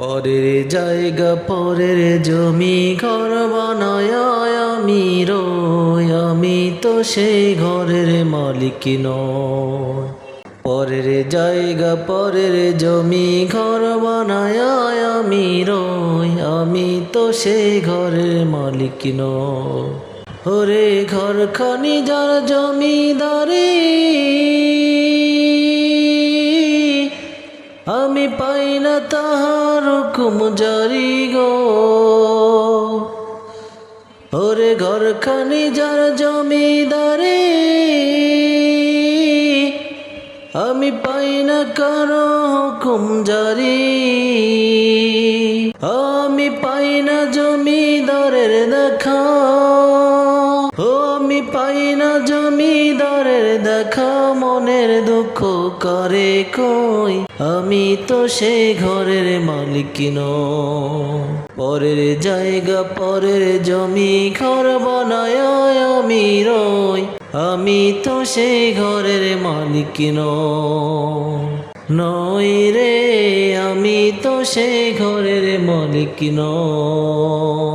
পরের জায়গা পরের জমি ঘর বানায় আমি রই, আমি তো সেই ঘরের মালিক নই। পরের জায়গা পরের জমি ঘর বানায় আমি রই, আমি তো সেই ঘরের মালিক নই। ওরে ঘরখানি যার জমিদারি, আমি পাই না তাহার হুকুম জারি গো। ওরে ঘরখানি যার জমিদারি, আমি পাই না কারো হুকুম জারি। আমি পাই না জমিদারের দেখা, আমি পাই না জমিদারের দেখা, মনের দুঃখ করে কই, আমি তো সেই ঘরের মালিক নই। পরের জায়গা পরের জমি ঘর বানায় আমি রই, আমি তো সেই ঘরের মালিক নই রে, আমি তো সেই ঘরের মালিক নই।